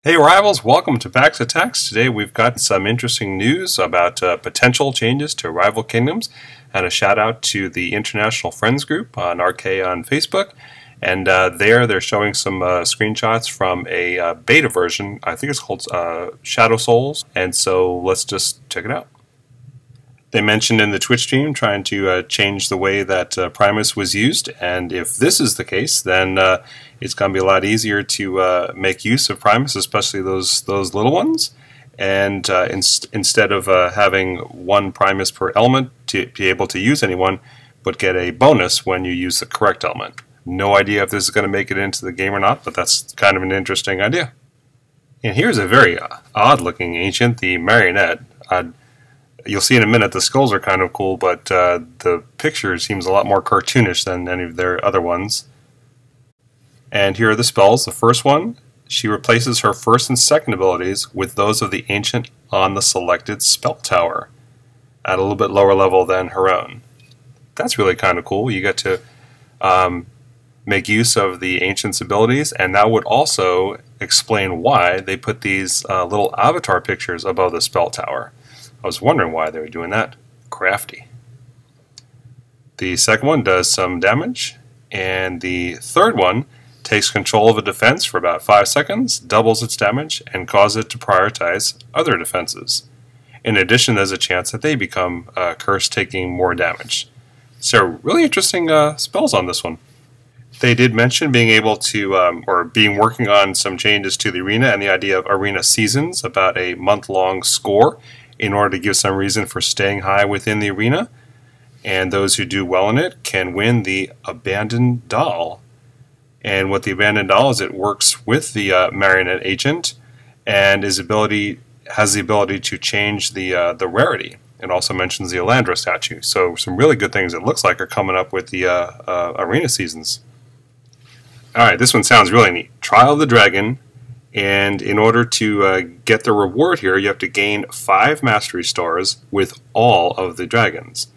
Hey rivals, welcome to Pax Attacks. Today we've got some interesting news about potential changes to rival kingdoms, and a shout out to the International Friends group on RK on Facebook. And they're showing some screenshots from a beta version. I think it's called Shadow Souls, and so let's just check it out. They mentioned in the Twitch stream trying to change the way that Primus was used, and if this is the case, then it's going to be a lot easier to make use of Primus, especially those little ones. And instead of having one Primus per element to be able to use anyone, but get a bonus when you use the correct element. No idea if this is going to make it into the game or not, but that's kind of an interesting idea. And here's a very odd-looking ancient, the marionette. You'll see in a minute the skulls are kind of cool, but the picture seems a lot more cartoonish than any of their other ones. And here are the spells. The first one, she replaces her first and second abilities with those of the ancient on the selected spell tower at a little bit lower level than her own. That's really kind of cool. You get to make use of the ancient's abilities, and that would also explain why they put these little avatar pictures above the spell tower. I was wondering why they were doing that. Crafty. The second one does some damage, and the third one takes control of a defense for about 5 seconds, doubles its damage, and causes it to prioritize other defenses. In addition, there's a chance that they become cursed, taking more damage. So really interesting spells on this one. They did mention being able to, working on some changes to the arena and the idea of arena seasons, about a month-long score, in order to give some reason for staying high within the arena. And those who do well in it can win the Abandoned Doll. And what the Abandoned Doll is, it works with the marionette agent, and has the ability to change the rarity. It also mentions the Elandra statue. So some really good things, it looks like, are coming up with the arena seasons. Alright, this one sounds really neat. Trial of the Dragon. And in order to get the reward here, you have to gain 5 mastery stars with all of the dragons.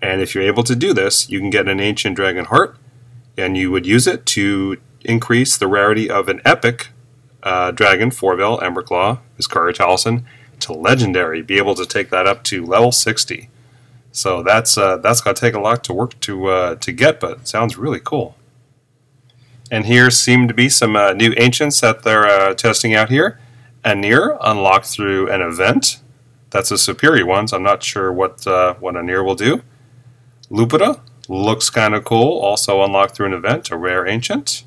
And if you're able to do this, you can get an ancient dragon heart, and you would use it to increase the rarity of an epic dragon, Forvel, Emberclaw, Viscari Taliesin, to legendary. Be able to take that up to level 60. So that's going to take a lot to work to get, but it sounds really cool. And here seem to be some new ancients that they're testing out here. Anir, unlocked through an event. That's a superior one, so I'm not sure what Anir will do. Lupita looks kind of cool, also unlocked through an event, a rare ancient.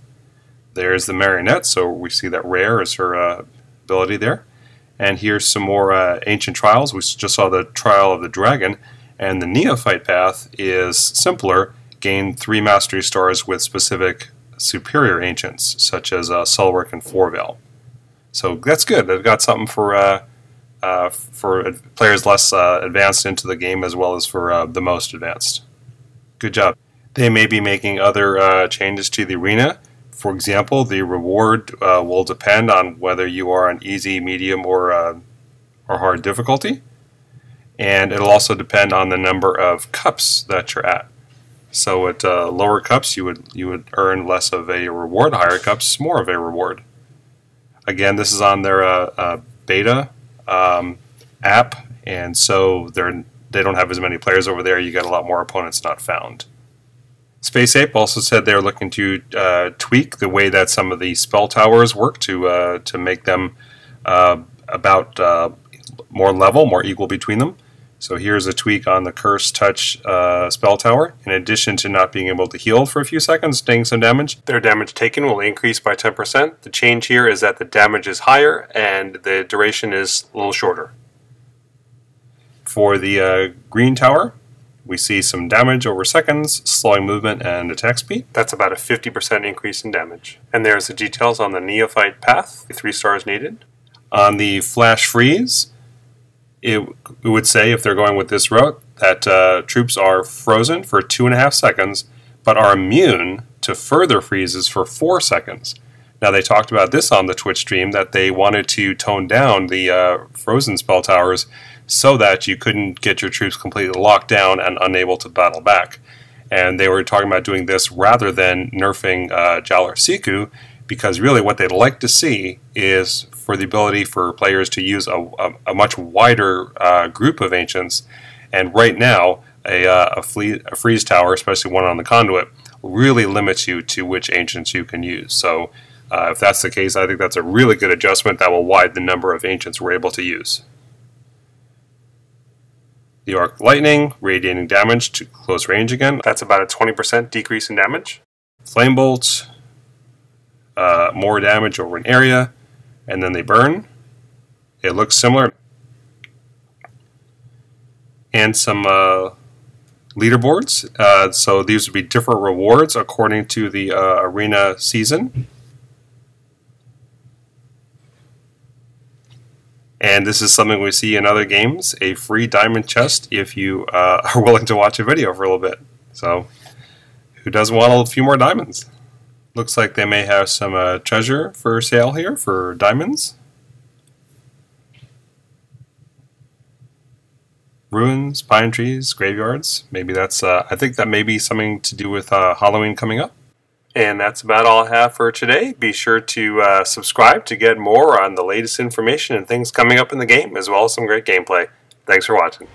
There's the marionette, so we see that rare is her ability there. And here's some more ancient trials. We just saw the Trial of the Dragon, and the neophyte path is simpler. Gain 3 mastery stars with specific superior ancients, such as Sulric and Forvel. So that's good. They've got something for players less advanced into the game, as well as for the most advanced. Good job. They may be making other changes to the arena. For example, the reward will depend on whether you are on easy, medium, or hard difficulty, and it'll also depend on the number of cups that you're at. So at lower cups, you would earn less of a reward. Higher cups, more of a reward. Again, this is on their beta app, and so they don't have as many players over there. You get a lot more opponents not found. Space Ape also said they're looking to tweak the way that some of the spell towers work to make them about more level, more equal between them. So here's a tweak on the Curse Touch spell tower. In addition to not being able to heal for a few seconds, taking some damage, their damage taken will increase by 10%. The change here is that the damage is higher and the duration is a little shorter. For the green tower, we see some damage over seconds, slowing movement and attack speed. That's about a 50% increase in damage. And there's the details on the neophyte path, 3 stars needed. On the flash freeze, it would say, if they're going with this route, that troops are frozen for 2.5 seconds, but are immune to further freezes for 4 seconds. Now, they talked about this on the Twitch stream, that they wanted to tone down the frozen spell towers so that you couldn't get your troops completely locked down and unable to battle back. And they were talking about doing this rather than nerfing Jalar Siku, because really what they'd like to see is for the ability for players to use a much wider group of ancients. And right now, a freeze tower, especially one on the conduit, really limits you to which ancients you can use. So if that's the case, I think that's a really good adjustment that will widen the number of ancients we're able to use. The arc lightning, radiating damage to close range again. That's about a 20% decrease in damage. Flame bolts, more damage over an area, and then they burn. It looks similar. And some leaderboards. So these would be different rewards according to the arena season. And this is something we see in other games, a free diamond chest if you are willing to watch a video for a little bit. So who doesn't want a few more diamonds? Looks like they may have some treasure for sale here for diamonds. Ruins, pine trees, graveyards. Maybe that's, I think that may be something to do with Halloween coming up. And that's about all I have for today. Be sure to subscribe to get more on the latest information and things coming up in the game, as well as some great gameplay. Thanks for watching.